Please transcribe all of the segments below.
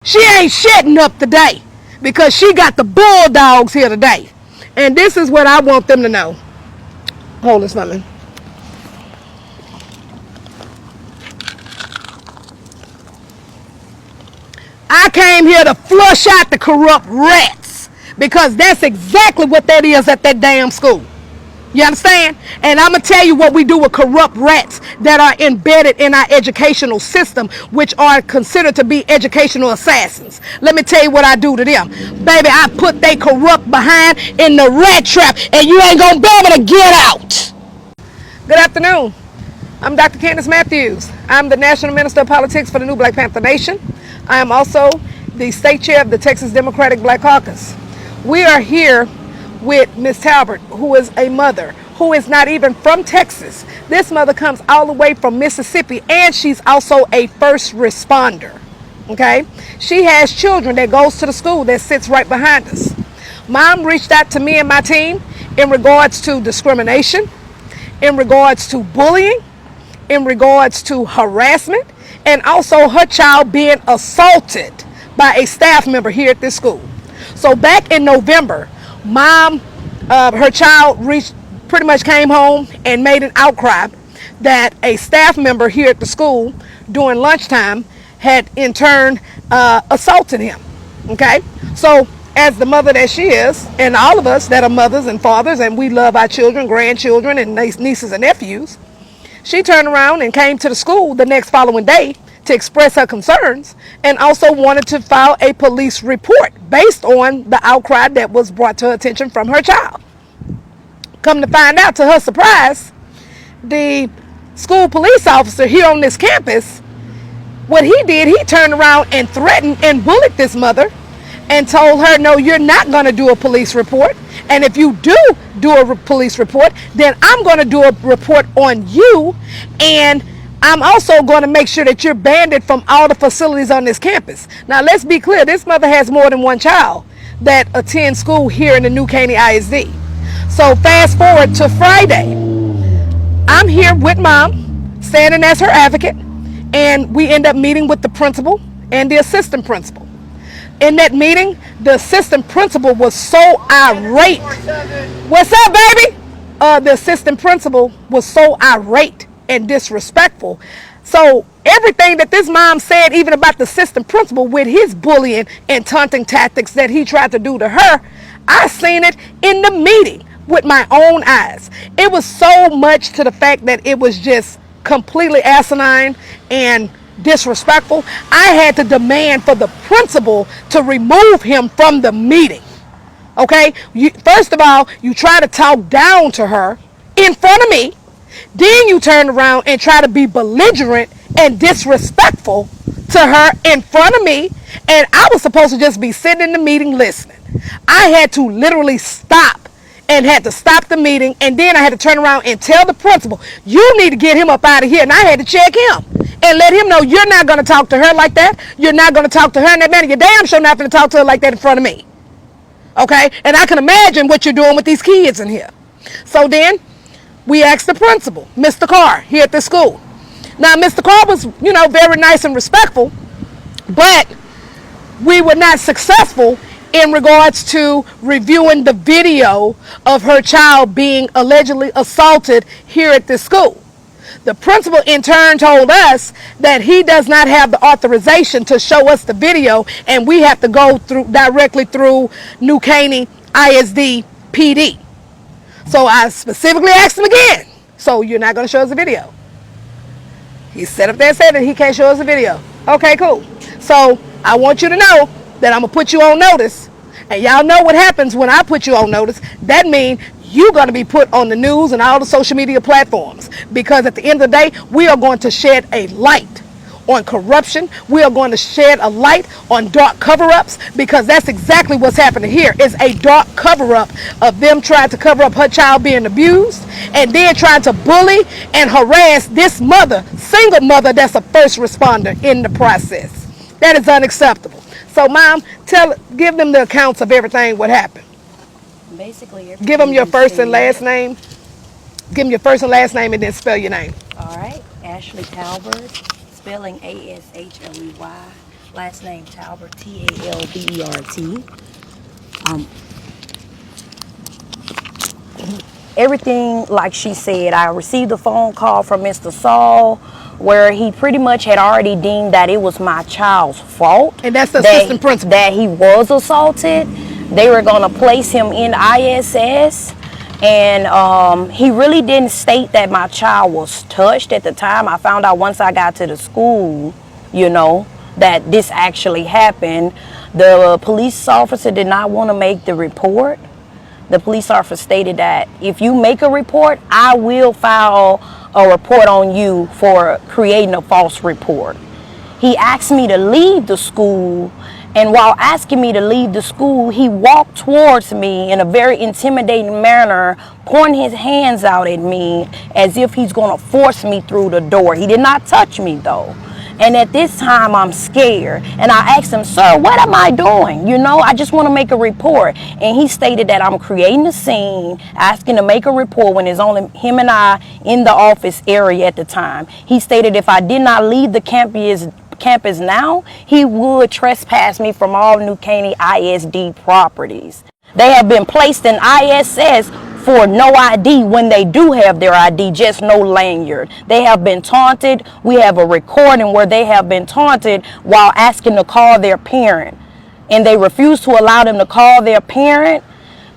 She ain't shitting up today because she got the bulldogs here today. And this is what I want them to know. Hold this for me. I came here to flush out the corrupt rats because that's exactly what that is at that damn school. You understand? And I'm going to tell you what we do with corrupt rats that are embedded in our educational system, which are considered to be educational assassins. Let me tell you what I do to them. Baby, I put they corrupt behind in the rat trap, and you ain't going to be able to get out. Good afternoon. I'm Dr. Candice Matthews. I'm the National Minister of Politics for the New Black Panther Nation. I am also the State Chair of the Texas Democratic Black Caucus. We are here with Ms. Talbert, who is a mother who is not even from Texas. This mother comes all the way from Mississippi, and she's also a first responder. Okay? She has children that goes to the school that sits right behind us. Mom reached out to me and my team in regards to discrimination, in regards to bullying, in regards to harassment, and also her child being assaulted by a staff member here at this school. So back in November, Mom, her child pretty much came home and made an outcry that a staff member here at the school during lunchtime had in turn assaulted him. Okay, so as the mother that she is, and all of us that are mothers and fathers, and we love our children, grandchildren, and nieces and nephews, she turned around and came to the school the next following day to express her concerns, and also wanted to file a police report based on the outcry that was brought to her attention from her child. Come to find out, to her surprise, the school police officer here on this campus, what he did, he turned around and threatened and bullied this mother and told her, no, you're not going to do a police report. And if you do a police report, then I'm going to do a report on you, and I'm also going to make sure that you're banned from all the facilities on this campus. Now, let's be clear. This mother has more than one child that attends school here in the New Caney ISD. So fast forward to Friday. I'm here with Mom, standing as her advocate, and we end up meeting with the principal and the assistant principal. In that meeting, the assistant principal was so irate. What's up, baby? The assistant principal was so irate and disrespectful. So everything that this mom said, even about the assistant principal with his bullying and taunting tactics that he tried to do to her, I seen it in the meeting with my own eyes. It was so much to the fact that it was just completely asinine and disrespectful. I had to demand for the principal to remove him from the meeting. Okay? First of all, you try to talk down to her in front of me. Then you turn around and try to be belligerent and disrespectful to her in front of me. And I was supposed to just be sitting in the meeting listening. I had to literally stop and had to stop the meeting. And then I had to turn around and tell the principal, you need to get him up out of here. And I had to check him and let him know, you're not going to talk to her like that. You're not going to talk to her in that manner. You're damn sure not going to talk to her like that in front of me. Okay? And I can imagine what you're doing with these kids in here. So then we asked the principal, Mr. Carr, here at the school. Now, Mr. Carr was, very nice and respectful, but we were not successful in regards to reviewing the video of her child being allegedly assaulted here at this school. The principal in turn told us that he does not have the authorization to show us the video, and we have to go directly through New Caney ISD PD. So I specifically asked him again, so you're not going to show us the video? He sat up there and said that he can't show us the video. Okay, cool. So I want you to know that I'm going to put you on notice. And y'all know what happens when I put you on notice. That means you're going to be put on the news and all the social media platforms. Because at the end of the day, we are going to shed a light on corruption. We are going to shed a light on dark cover-ups, because that's exactly what's happening here. It's a dark cover-up of them trying to cover up her child being abused, and then trying to bully and harass this mother, single mother that's a first responder in the process. That is unacceptable. So, Mom, give them the accounts of everything what happened. Basically, give them your first and last name. Give them your first and last name, and then spell your name. All right, Ashley Talbert, spelling Ashley. Last name Talbert, Talbert. Everything like she said, I received a phone call from Mr. Saul where he pretty much had already deemed that it was my child's fault. And that's the assistant principal. That he was assaulted. They were going to place him in ISS. And he really didn't state that my child was touched at the time. I found out once I got to the school, you know, that this actually happened. The police officer did not want to make the report. The police officer stated that if you make a report, I will file a report on you for creating a false report. He asked me to leave the school, and while asking me to leave the school, he walked towards me in a very intimidating manner, pointing his hands out at me as if he's going to force me through the door. He did not touch me though. And at this time, I'm scared. And I asked him, sir, what am I doing? You know, I just want to make a report. And he stated that I'm creating a scene, asking to make a report when it's only him and I in the office area at the time. He stated if I did not leave the campus now, he would trespass me from all New Caney ISD properties. They have been placed in ISS for no ID when they do have their ID, just no lanyard. They have been taunted. We have a recording where they have been taunted while asking to call their parent. And they refuse to allow them to call their parent.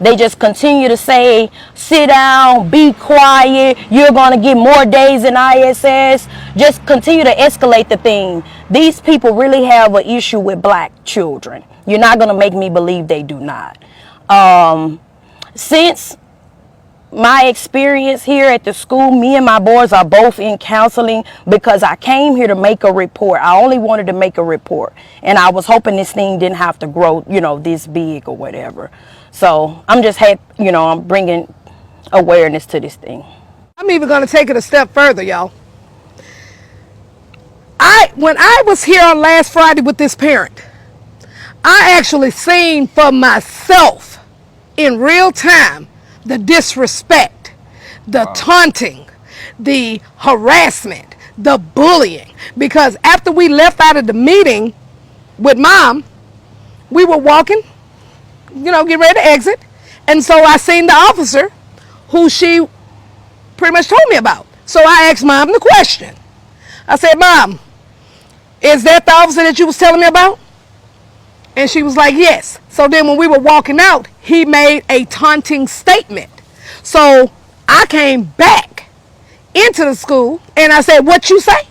They just continue to say, sit down, be quiet, you're going to get more days in ISS. Just continue to escalate the thing. These people really have an issue with black children. You're not going to make me believe they do not. Since my experience here at the school, me and my boys are both in counseling because I came here to make a report. I only wanted to make a report. And I was hoping this thing didn't have to grow, you know, this big or whatever. So I'm just happy, you know, I'm bringing awareness to this thing. I'm even going to take it a step further, y'all. When I was here on last Friday with this parent, I actually seen for myself in real time the disrespect, the taunting, the harassment, the bullying. Because after we left out of the meeting with mom, we were walking, you know, get ready to exit. And so I seen the officer who she pretty much told me about. So I asked mom the question. I said, Mom, is that the officer that you was telling me about? And she was like, yes. So then when we were walking out, he made a taunting statement. So I came back into the school and I said, what you say?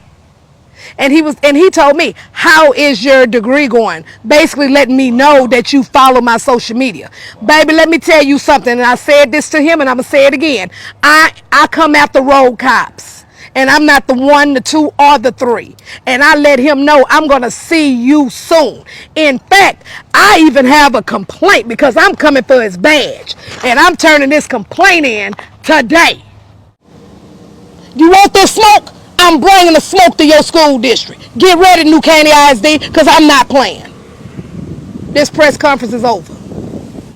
And he told me, how is your degree going? Basically letting me know that you follow my social media. Baby, let me tell you something. And I said this to him and I'm going to say it again. I come after road cops. And I'm not the 1, the 2, or the 3. And I let him know I'm going to see you soon. In fact, I even have a complaint because I'm coming for his badge. And I'm turning this complaint in today. You want this smoke? I'm bringing the smoke to your school district. Get ready, New Caney ISD, because I'm not playing. This press conference is over.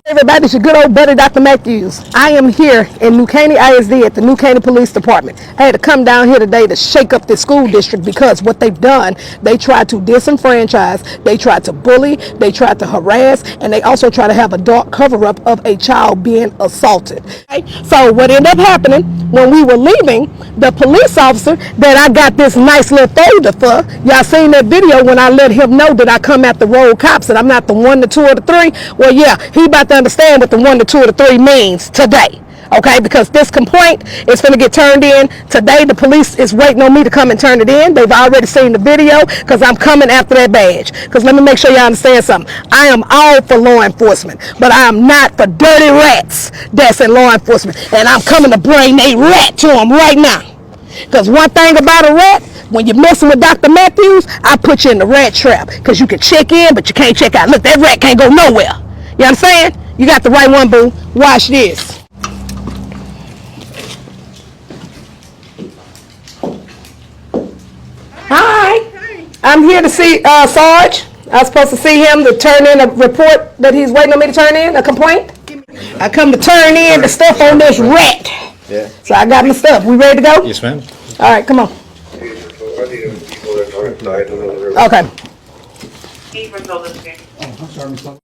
Everybody, it's your good old buddy, Dr. Matthews. I am here in New Caney ISD at the New Caney Police Department. I had to come down here today to shake up the school district because what they've done, they tried to disenfranchise, they tried to bully, they tried to harass, and they also tried to have a dark cover-up of a child being assaulted. Okay? So what ended up happening, when we were leaving, the police officer that I got this nice little folder for, y'all seen that video when I let him know that I come at the road cops and I'm not the 1, the 2, or the 3? Well, yeah, he about to understand what the 1, the 2, or the 3 means today. Okay, because this complaint is going to get turned in today. The police is waiting on me to come and turn it in. They've already seen the video because I'm coming after that badge. Because let me make sure y'all understand something. I am all for law enforcement, but I am not for dirty rats that's in law enforcement. And I'm coming to bring a rat to them right now. Because one thing about a rat, when you're messing with Dr. Matthews, I put you in the rat trap. Because you can check in, but you can't check out. Look, that rat can't go nowhere. You understand? You got the right one, boo. Watch this. Hi. I'm here to see Sarge. I was supposed to see him to turn in a report that he's waiting on me to turn in, a complaint. I come to turn in the stuff on this rat. Yeah. So I got my stuff. We ready to go? Yes, ma'am. All right, come on. Okay. He's Matilda's again. Oh, I'm sorry, Miss Sullivan.